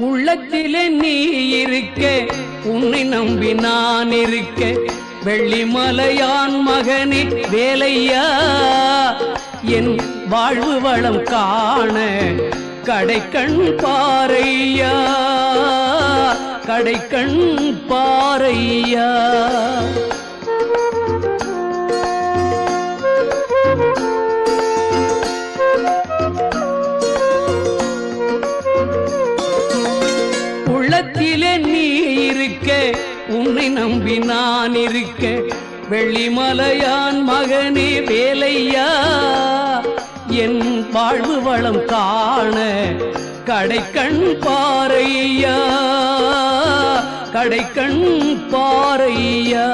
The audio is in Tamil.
உள்ளத்திலே நீ இருக்க, உன்னை நம்பி நான் இருக்க, வெள்ளிமலையான் மகனே வேலையா, என் வாழ்வு வளம் காண கடைக்கண் பாரையா, கடைக்கண் பாரையா. உள்ளத்திலே நீ இருக்க, உன்னை நம்பி நான் இருக்க, வெள்ளிமலையான் மகனே வேலையா, என் வாழ்வு வளம் காண கடைக்கண் பாரையா, கடைக்கண் பாரையா.